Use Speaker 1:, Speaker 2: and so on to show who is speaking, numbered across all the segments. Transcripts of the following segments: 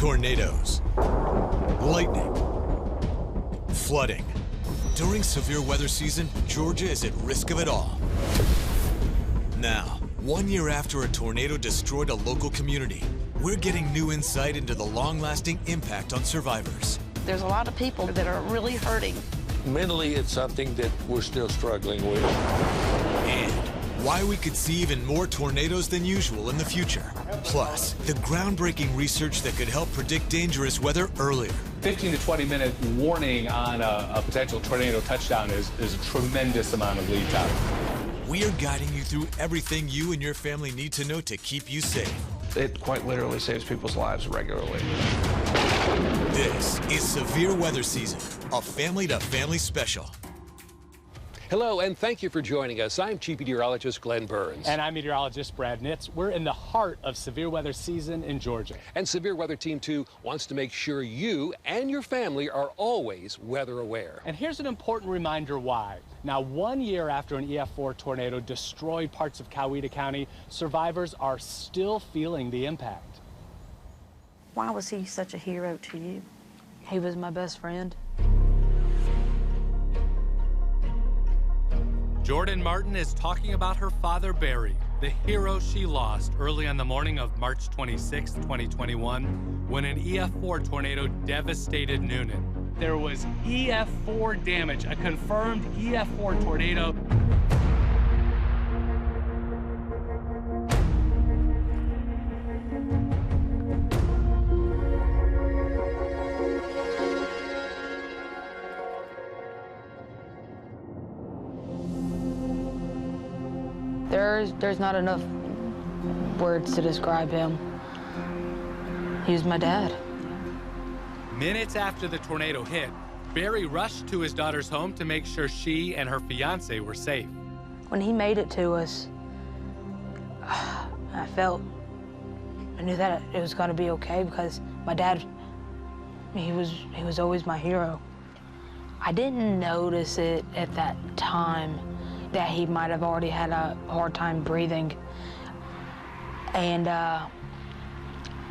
Speaker 1: Tornadoes, lightning, flooding. During severe weather season, Georgia is at risk of it all. Now, 1 year after a tornado destroyed a local community, we're getting new insight into the long-lasting impact on survivors.
Speaker 2: There's a lot of people that are really hurting.
Speaker 3: Mentally, it's something that we're still struggling with.
Speaker 1: And why we could see even more tornadoes than usual in the future. Plus, the groundbreaking research that could help predict dangerous weather earlier.
Speaker 4: 15 to 20 minute warning on a potential tornado touchdown is a tremendous amount of lead time.
Speaker 1: We are guiding you through everything you and your family need to know to keep you safe.
Speaker 5: It quite literally saves people's lives regularly.
Speaker 1: This is Severe Weather Season, a family-to-family special.
Speaker 6: Hello, and thank you for joining us. I'm Chief Meteorologist Glenn Burns.
Speaker 7: And I'm meteorologist Brad Nitz. We're in the heart of severe weather season in Georgia.
Speaker 6: And Severe Weather Team 2 wants to make sure you and your family are always weather aware.
Speaker 7: And here's an important reminder why. Now, 1 year after an EF4 tornado destroyed parts of Coweta County, survivors are still feeling the impact.
Speaker 2: Why was he such a hero to you?
Speaker 8: He was my best friend.
Speaker 9: Jordan Martin is talking about her father, Barry, the hero she lost early on the morning of March 26, 2021, when an EF4 tornado devastated Noonan. There was EF4 damage, a confirmed EF4 tornado.
Speaker 8: There's not enough words to describe him. He was my dad.
Speaker 9: Minutes after the tornado hit, Barry rushed to his daughter's home to make sure she and her fiance were safe.
Speaker 8: When he made it to us, I knew that it was going to be okay because my dad, he was always my hero. I didn't notice it at that time that he might have already had a hard time breathing. And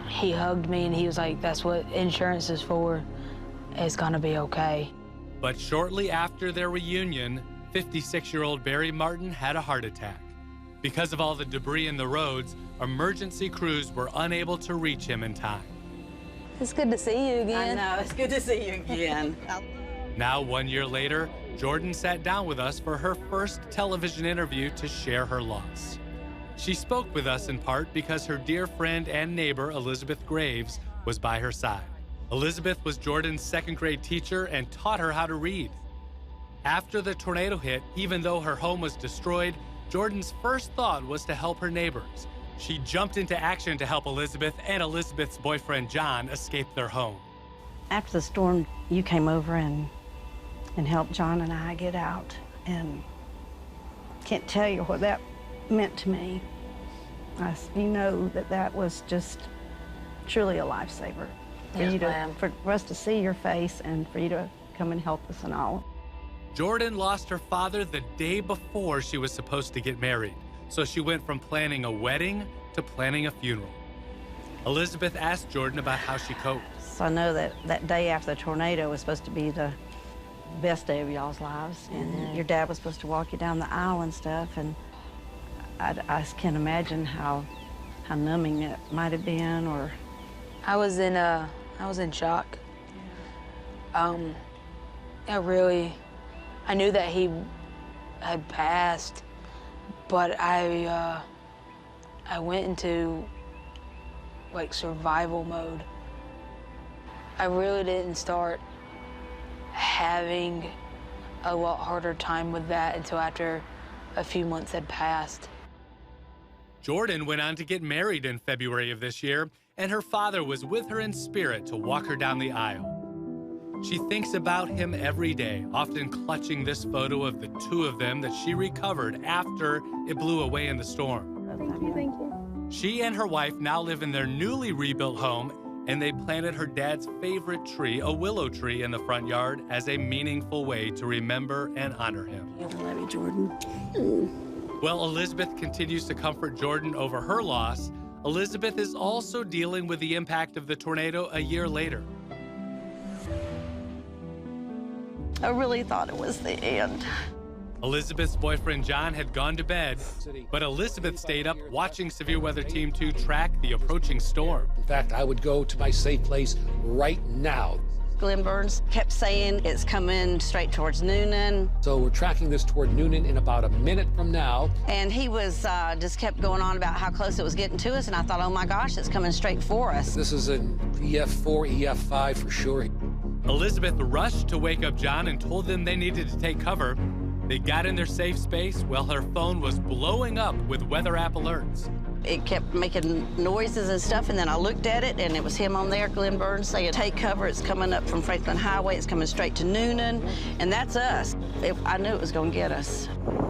Speaker 8: he hugged me and he was like, that's what insurance is for. It's gonna be okay.
Speaker 9: But shortly after their reunion, 56-year-old Barry Martin had a heart attack. Because of all the debris in the roads, emergency crews were unable to reach him in time.
Speaker 8: It's good to see you again.
Speaker 2: I know, it's good to see you again.
Speaker 9: Now, 1 year later, Jordan sat down with us for her first television interview to share her loss. She spoke with us in part because her dear friend and neighbor, Elizabeth Graves, was by her side. Elizabeth was Jordan's second-grade teacher and taught her how to read. After the tornado hit, even though her home was destroyed, Jordan's first thought was to help her neighbors. She jumped into action to help Elizabeth and Elizabeth's boyfriend, John, escape their home.
Speaker 2: After the storm, you came over and helped John and I get out, and can't tell you what that meant to me. You know that was just truly a lifesaver. For us to see your face and for you to come and help us and all.
Speaker 9: Jordan lost her father the day before she was supposed to get married, so she went from planning a wedding to planning a funeral. Elizabeth asked Jordan about how she coped.
Speaker 2: So I know that day after the tornado was supposed to be the best day of y'all's lives, and your dad was supposed to walk you down the aisle and stuff, and I just can't imagine how numbing it might have been. Or
Speaker 8: I was in shock. I knew that he had passed, but I went into like survival mode. I really didn't start having a lot harder time with that until after a few months had passed.
Speaker 9: Jordan went on to get married in February of this year, and her father was with her in spirit to walk her down the aisle. She thinks about him every day, often clutching this photo of the two of them that she recovered after it blew away in the storm.
Speaker 8: Thank you.
Speaker 9: She and her wife now live in their newly rebuilt home, and they planted her dad's favorite tree, a willow tree, in the front yard as a meaningful way to remember and honor him.
Speaker 2: I love you, Jordan.
Speaker 9: Well, Elizabeth continues to comfort Jordan over her loss. Elizabeth is also dealing with the impact of the tornado a year later.
Speaker 2: I really thought it was the end.
Speaker 9: Elizabeth's boyfriend John had gone to bed, but Elizabeth stayed up watching Severe Weather Team 2 track the approaching storm.
Speaker 6: In fact, I would go to my safe place right now.
Speaker 2: Glenn Burns kept saying it's coming straight towards Noonan.
Speaker 6: So we're tracking this toward Noonan in about a minute from now.
Speaker 2: And he was just kept going on about how close it was getting to us, and I thought, oh my gosh, it's coming straight for us.
Speaker 6: This is an EF4, EF5 for sure.
Speaker 9: Elizabeth rushed to wake up John and told them they needed to take cover. They got in their safe space while her phone was blowing up with weather app alerts.
Speaker 2: It kept making noises and stuff, and then I looked at it, and it was him on there, Glenn Burns, saying, take cover, it's coming up from Franklin Highway, it's coming straight to Noonan, and that's us. I knew it was going to get us.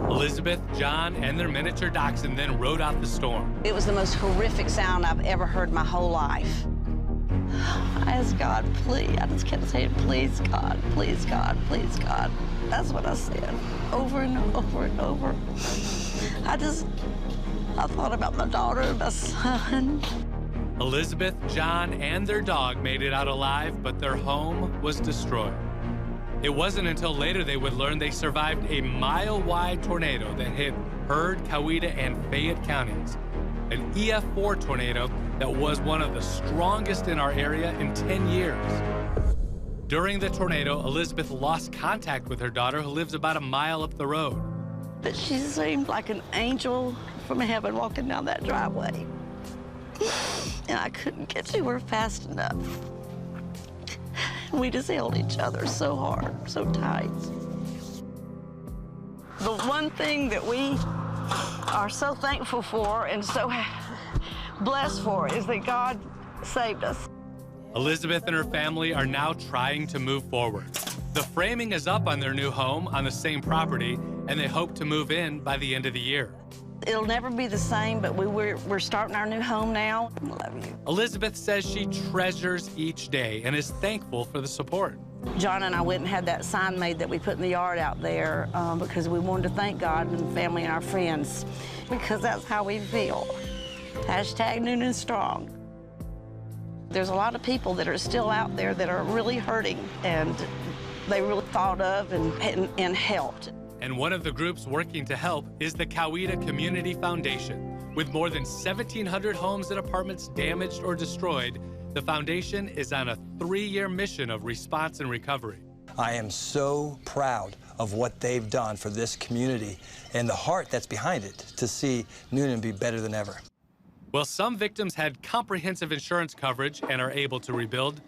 Speaker 9: Elizabeth, John, and their miniature dachshund then rode out the storm.
Speaker 2: It was the most horrific sound I've ever heard in my whole life. I asked God, please, I just kept saying, please, God, please, God, please, God. That's what I said, over and over and over. I thought about my daughter and my son.
Speaker 9: Elizabeth, John, and their dog made it out alive, but their home was destroyed. It wasn't until later they would learn they survived a mile-wide tornado that hit Heard, Coweta, and Fayette counties. An EF4 tornado that was one of the strongest in our area in 10 years. During the tornado, Elizabeth lost contact with her daughter, who lives about a mile up the road.
Speaker 2: But she seemed like an angel from heaven walking down that driveway. And I couldn't get to her fast enough. We just held each other so hard, so tight. The one thing that we are so thankful for and so blessed for is that God saved us.
Speaker 9: Elizabeth and her family are now trying to move forward. The framing is up on their new home on the same property, and they hope to move in by the end of the year.
Speaker 2: It'll never be the same, but we're starting our new home now. I love you.
Speaker 9: Elizabeth says she treasures each day and is thankful for the support.
Speaker 2: John and I went and had that sign made that we put in the yard out there because we wanted to thank God and family and our friends, because that's how we feel. Hashtag Noonan Strong. There's a lot of people that are still out there that are really hurting, and they really thought of and helped.
Speaker 9: And one of the groups working to help is the Coweta Community Foundation. With more than 1,700 homes and apartments damaged or destroyed, the foundation is on a 3-year mission of response and recovery.
Speaker 10: I am so proud of what they've done for this community and the heart that's behind it to see Noonan be better than ever.
Speaker 9: Well, some victims had comprehensive insurance coverage and are able to rebuild.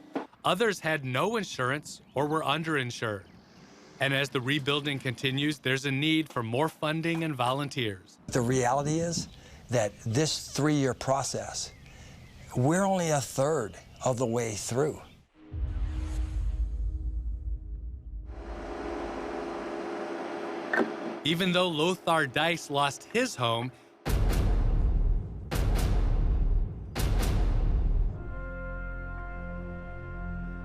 Speaker 9: Others had no insurance or were underinsured. And as the rebuilding continues, there's a need for more funding and volunteers.
Speaker 10: The reality is that this 3-year process, we're only a third of the way through.
Speaker 9: Even though Lothar Dice lost his home,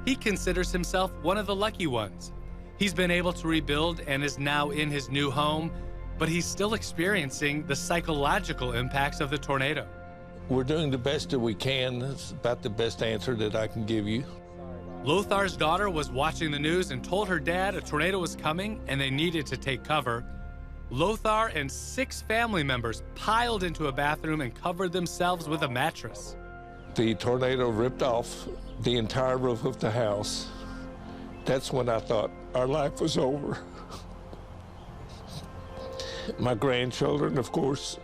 Speaker 9: he considers himself one of the lucky ones. He's been able to rebuild and is now in his new home, but he's still experiencing the psychological impacts of the tornado.
Speaker 3: We're doing the best that we can. That's about the best answer that I can give you.
Speaker 9: Lothar's daughter was watching the news and told her dad a tornado was coming and they needed to take cover. Lothar and 6 family members piled into a bathroom and covered themselves with a mattress.
Speaker 3: The tornado ripped off the entire roof of the house. That's when I thought our life was over. My grandchildren, of course,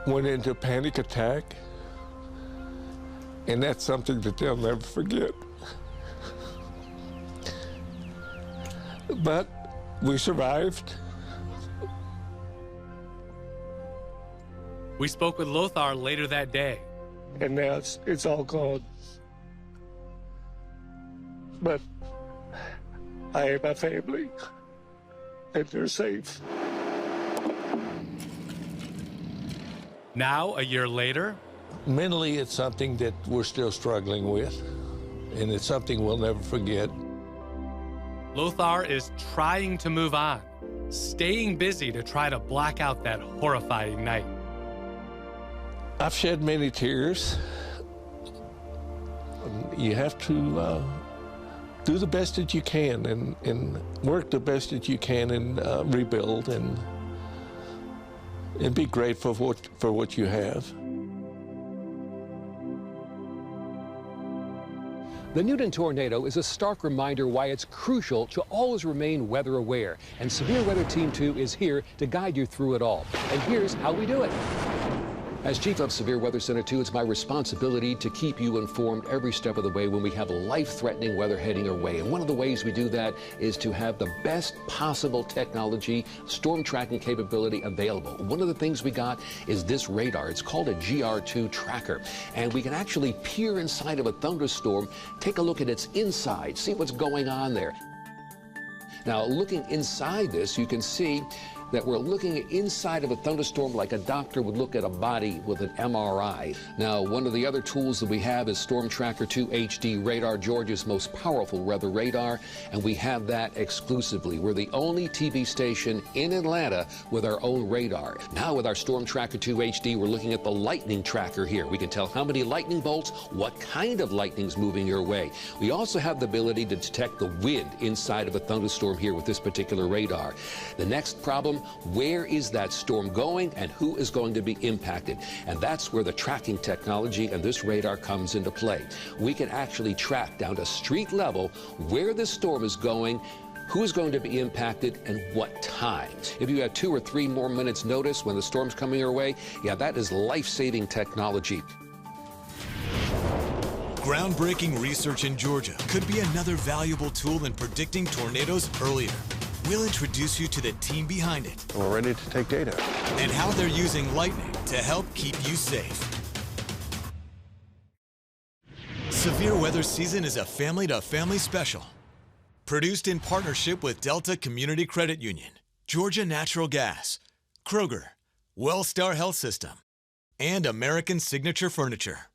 Speaker 3: went into a panic attack, and that's something that they'll never forget. But we survived.
Speaker 9: We spoke with Lothar later that day.
Speaker 3: And now it's all gone. But I have my family, and they're safe.
Speaker 9: Now, a year later,
Speaker 3: mentally, it's something that we're still struggling with, and it's something we'll never forget.
Speaker 9: Lothar is trying to move on, staying busy to try to block out that horrifying night.
Speaker 3: I've shed many tears. You have to do the best that you can and work the best that you can and rebuild and be grateful for what you have.
Speaker 6: The Newton tornado is a stark reminder why it's crucial to always remain weather aware. And Severe Weather Team 2 is here to guide you through it all. And here's how we do it. As Chief of Severe Weather Center 2, it's my responsibility to keep you informed every step of the way when we have life-threatening weather heading our way. And one of the ways we do that is to have the best possible technology, storm tracking capability available. One of the things we got is this radar. It's called a GR2 tracker. And we can actually peer inside of a thunderstorm, take a look at its inside, see what's going on there. Now, looking inside this, you can see that we're looking inside of a thunderstorm like a doctor would look at a body with an MRI. Now, one of the other tools that we have is Storm Tracker 2 HD radar, Georgia's most powerful weather radar, and we have that exclusively. We're the only TV station in Atlanta with our own radar. Now, with our Storm Tracker 2 HD, we're looking at the lightning tracker here. We can tell how many lightning bolts, what kind of lightning's moving your way. We also have the ability to detect the wind inside of a thunderstorm here with this particular radar. The next problem, where is that storm going and who is going to be impacted? And that's where the tracking technology and this radar comes into play. We can actually track down to street level where the storm is going, who's going to be impacted, and what time. If you have 2 or 3 more minutes notice when the storm's coming your way, yeah, that is life-saving technology.
Speaker 1: Groundbreaking research in Georgia could be another valuable tool in predicting tornadoes earlier. We'll introduce you to the team behind it.
Speaker 11: We're ready to take data.
Speaker 1: And how they're using lightning to help keep you safe. Severe Weather Season is a family-to-family special. Produced in partnership with Delta Community Credit Union, Georgia Natural Gas, Kroger, Wellstar Health System, and American Signature Furniture.